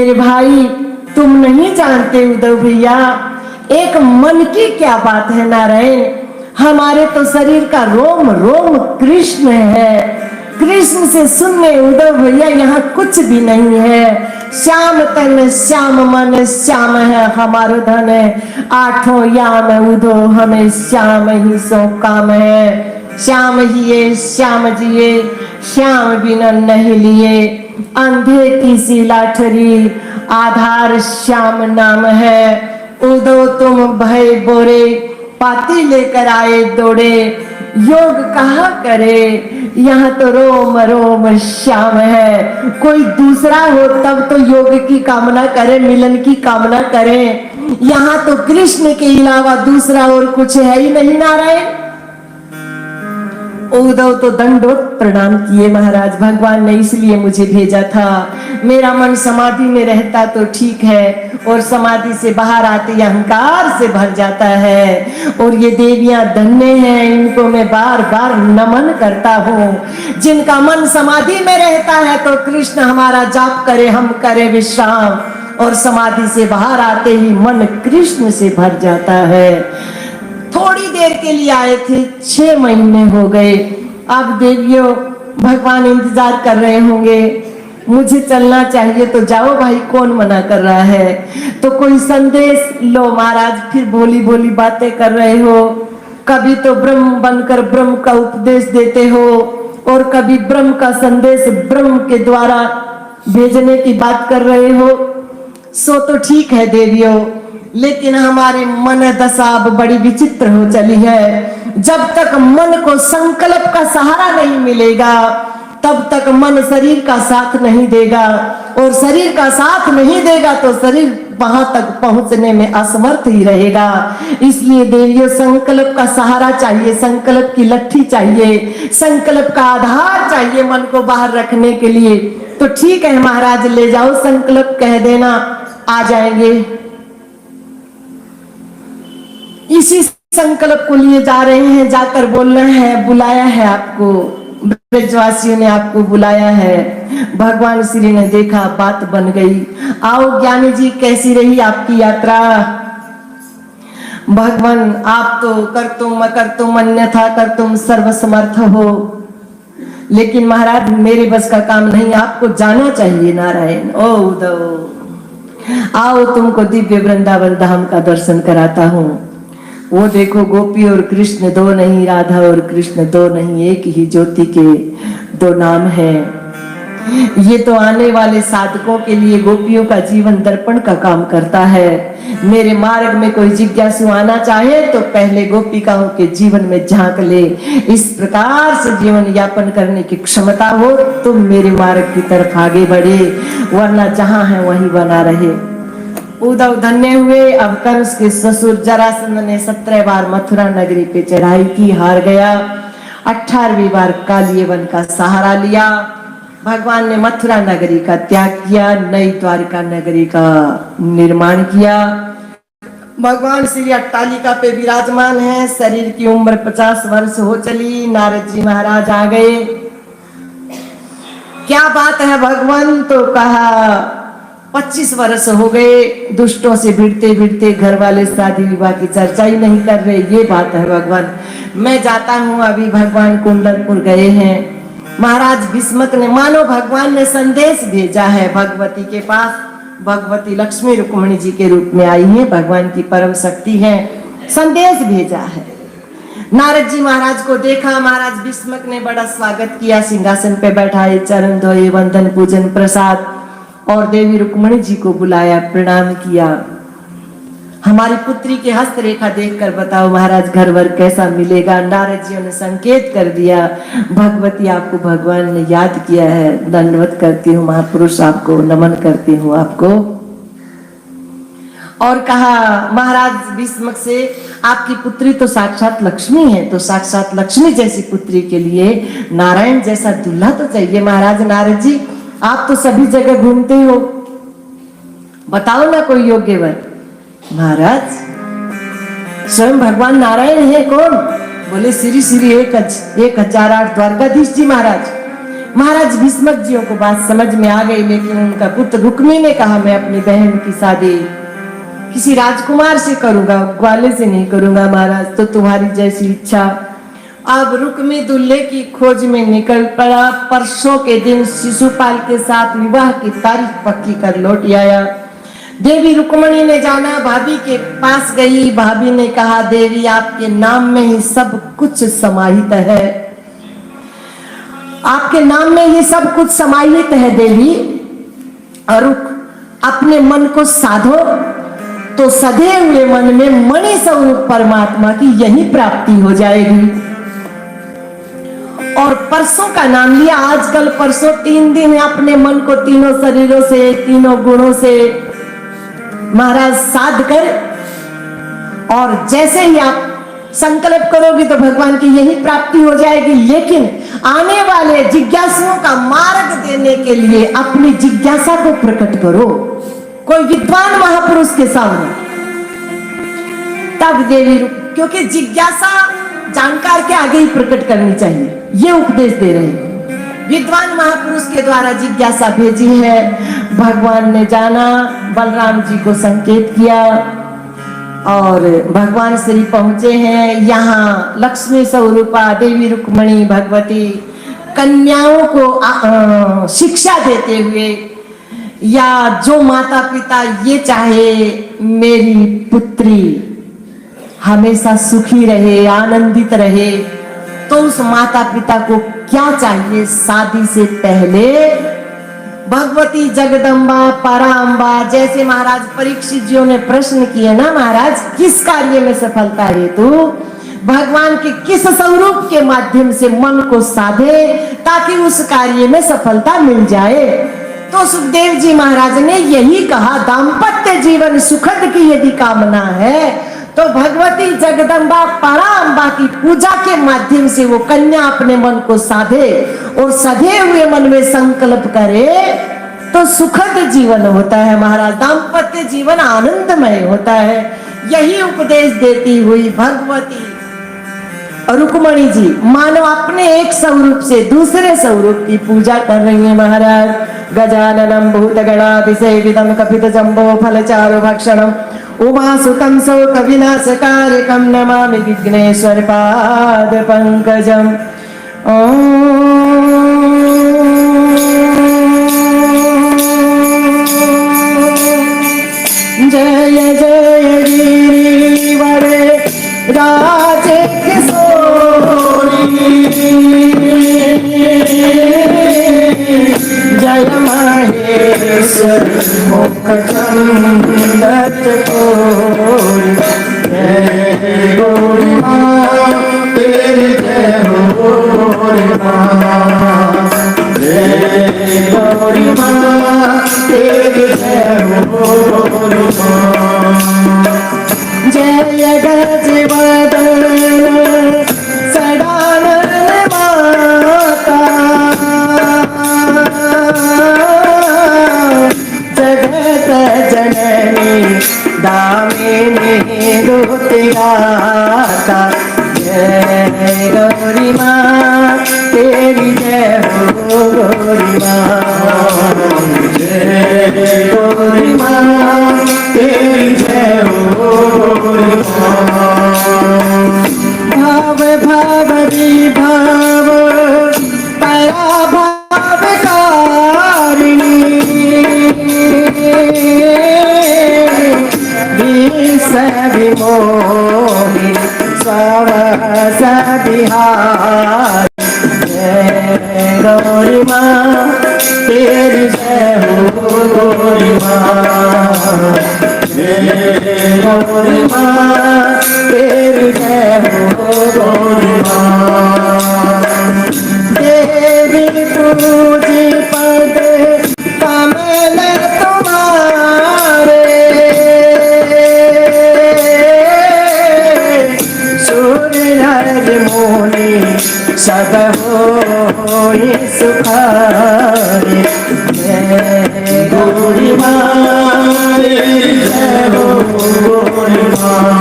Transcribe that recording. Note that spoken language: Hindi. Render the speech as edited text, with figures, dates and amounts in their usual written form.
मेरे भाई तुम नहीं जानते उद्धव भैया, एक मन की क्या बात है नारायण। हमारे तो शरीर का रोम रोम कृष्ण है। कृष्ण से सुनने उद्धव भैया यहाँ कुछ भी नहीं है। श्याम तन श्याम मन श्याम है हमारो धन है। आठों याम उदो हमें श्याम ही सो काम है। श्याम जिए श्याम जिए श्याम बिना नहीं लिए। अंधे की सी लाठरी आधार श्याम नाम है। उदो तुम भय बोरे पाती लेकर आए दौड़े। योग कहा करे यहाँ तो रोम रोम श्याम है। कोई दूसरा हो तब तो योग की कामना करे, मिलन की कामना करे। यहाँ तो कृष्ण के अलावा दूसरा और कुछ है ही नहीं नारायण। उद्धव तो दंडोत प्रणाम किए, महाराज भगवान ने इसलिए मुझे भेजा था। मेरा मन समाधि में रहता तो ठीक है, और समाधि से बाहर आते अहंकार से भर जाता है। और ये देवियां धन्य हैं, इनको मैं बार बार नमन करता हूँ। जिनका मन समाधि में रहता है तो कृष्ण हमारा जाप करे, हम करे विश्राम, और समाधि से बाहर आते ही मन कृष्ण से भर जाता है। थोड़ी देर के लिए आए थे, 6 महीने हो गए। अब देवियों भगवान इंतजार कर रहे होंगे, मुझे चलना चाहिए तो जाओ भाई, कौन मना कर रहा है। तो कोई संदेश लो महाराज, फिर भोली भोली बातें कर रहे हो। कभी तो ब्रह्म बनकर ब्रह्म का उपदेश देते हो, और कभी ब्रह्म का संदेश ब्रह्म के द्वारा भेजने की बात कर रहे हो। सो तो ठीक है देवियों, लेकिन हमारे मन दशा अब बड़ी विचित्र हो चली है। जब तक मन को संकल्प का सहारा नहीं मिलेगा तब तक मन शरीर का साथ नहीं देगा, और शरीर का साथ नहीं देगा तो शरीर वहां तक पहुंचने में असमर्थ ही रहेगा। इसलिए देवियों संकल्प का सहारा चाहिए, संकल्प की लट्ठी चाहिए, संकल्प का आधार चाहिए मन को बाहर रखने के लिए। तो ठीक है महाराज, ले जाओ संकल्प, कह देना आ जाएंगे। इसी संकल्प को लिए जा रहे हैं, जाकर बोलना है, बुलाया है आपको, ब्रजवासियों ने आपको बुलाया है। भगवान श्री ने देखा बात बन गई। आओ ज्ञानी जी, कैसी रही आपकी यात्रा। भगवान आप तो कर्तुम अकर्तुम अन्यथा कर्तुम सर्वसमर्थ हो, लेकिन महाराज मेरे बस का काम नहीं, आपको जाना चाहिए नारायण। ओ उद्धव आओ, तुमको दिव्य वृंदावन धाम का दर्शन कराता हूँ। वो देखो गोपी और कृष्ण दो नहीं, राधा और कृष्ण दो नहीं, एक ही ज्योति के दो नाम हैं। ये तो आने वाले साधकों के लिए गोपियों का जीवन दर्पण का काम करता है। मेरे मार्ग में कोई जिज्ञासु आना चाहे तो पहले गोपिकाओं के जीवन में झांक ले। इस प्रकार से जीवन यापन करने की क्षमता हो तो मेरे मार्ग की तरफ आगे बढ़े, वरना जहां है वहीं बना रहे। उद्धव धन्य हुए। अब कंस के ससुर जरासंध ने 17 बार मथुरा नगरी पे चढ़ाई की, हार गया। 18वीं बार कालियवन का सहारा लिया। भगवान ने मथुरा नगरी का त्याग किया, नई द्वारिका नगरी का निर्माण किया। भगवान श्री अट्टालिका पे विराजमान है। शरीर की उम्र 50 वर्ष हो चली। नारद जी महाराज आ गए। क्या बात है भगवान, तो कहा 25 वर्ष हो गए, दुष्टों से भिड़ते भिड़ते घर वाले शादी विवाह की चर्चा ही नहीं कर रहे। ये बात है भगवान, मैं जाता हूँ। अभी भगवान कुंडलपुर गए हैं। महाराज भीष्मक ने, मानो भगवान ने संदेश भेजा है भगवती के पास। भगवती लक्ष्मी रुक्मिणी जी के रूप में आई है, भगवान की परम शक्ति है, संदेश भेजा है। नारद जी महाराज को देखा। महाराज भीष्मक ने बड़ा स्वागत किया, सिंहासन पे बैठाए, चरण धोए, वंदन पूजन प्रसाद, और देवी रुक्मिणी जी को बुलाया, प्रणाम किया। हमारी पुत्री के हस्तरेखा देखकर बताओ महाराज घर वर कैसा मिलेगा। नारद जी ने संकेत कर दिया, भगवती आपको भगवान ने याद किया है, दंडवत करती हूँ महापुरुष, आपको नमन करती हूँ आपको। और कहा महाराज भीष्मक से, आपकी पुत्री तो साक्षात लक्ष्मी है, तो साक्षात लक्ष्मी जैसी पुत्री के लिए नारायण जैसा दूल्हा तो चाहिए। महाराज नारद जी आप तो सभी जगह घूमते हो, बताओ ना कोई योग्य वर। महाराज स्वयं भगवान नारायण है। कौन? बोले श्री श्री 1008 द्वारकाधीश जी महाराज। महाराज भीष्मक जियों को बात समझ में आ गई, लेकिन उनका पुत्र रुक्मी ने कहा मैं अपनी बहन की शादी किसी राजकुमार से करूंगा, ग्वाले से नहीं करूंगा महाराज, तो तुम्हारी जैसी इच्छा। अब रुक्मी दूल्हे की खोज में निकल पड़ा। परसों के दिन शिशुपाल के साथ विवाह की तारीख पक्की कर लौट आया। देवी रुक्मणी ने जाना, भाभी के पास गई। भाभी ने कहा देवी आपके नाम में ही सब कुछ समाहित है, आपके नाम में ही सब कुछ समाहित है देवी। और अपने मन को साधो तो सधे हुए मन में मणि स्वरूप परमात्मा की यही प्राप्ति हो जाएगी। और परसों का नाम लिया। आजकल परसों 3 दिन अपने मन को तीनों शरीरों से, तीनों गुणों से महाराज साध कर, और जैसे ही आप संकल्प करोगे तो भगवान की यही प्राप्ति हो जाएगी। लेकिन आने वाले जिज्ञासुओं का मार्ग देने के लिए अपनी जिज्ञासा को प्रकट करो कोई विद्वान महापुरुष के सामने, तब देवी क्योंकि जिज्ञासा जानकार के आगे ही प्रकट करनी चाहिए, ये उपदेश दे रहे हैं। विद्वान महापुरुष के द्वारा जिज्ञासा भेजी है। भगवान ने जाना, बलराम जी को संकेत किया और भगवान श्री पहुंचे हैं। यहाँ लक्ष्मी स्वरूपा देवी रुक्मणी भगवती कन्याओं को शिक्षा देते हुए, या जो माता पिता ये चाहे मेरी पुत्री हमेशा सुखी रहे, आनंदित रहे, तो उस माता पिता को क्या चाहिए शादी से पहले? भगवती जगदम्बा पराम्बा, जैसे महाराज परीक्षित जी ने प्रश्न किए ना, महाराज किस कार्य में सफलता हेतु भगवान के किस स्वरूप के माध्यम से मन को साधे ताकि उस कार्य में सफलता मिल जाए? तो सुखदेव जी महाराज ने यही कहा, दाम्पत्य जीवन सुखद की यदि कामना है तो भगवती जगदम्बा पराम्बा की पूजा के माध्यम से वो कन्या अपने मन को साधे और सधे हुए मन में संकल्प करे तो सुखद जीवन होता है महाराज। दाम्पत्य जीवन आनंदमय होता है। यही उपदेश देती हुई भगवती रुक्मणी जी मानो अपने एक स्वरूप से दूसरे स्वरूप की पूजा कर रही है महाराज। गजाननम भूतगणातिसेवितं कपित जम्बो फलचारु भक्षणम उमासुतं शोकविनाशकारकं नमामि विघ्नेश्वर पाद पंकजम। जय जय गिरिवर राज किशोरी, जय महेश्वर मुखचंदत कोरी, जय गौरी माँ तेरी जय हो गौरी माँ, जय गौरी माँ तेरी जय हो गौरी माँ। जय गजवदन सदानंद माता, जगत जननी दामिनी दुतियाता, जय गौरी माँ तेरी जय हो गौरी माँ, जय गौरी माँ तेरी जय हो गौरी माँ। भाव भाव विभाव पराभाव कारिणी, विष विमोहि स्ववश विहारी, जय गौरी माँ तेरी जय हो गौरी माँ, जय गौरी माँ तेरी जय हो गौरी माँ। देवी पूजी पद कमल तुम्हारे, सूर्य मुनि सब होई सुखारे, जय गौरी माँ जय हो गौरी माँ।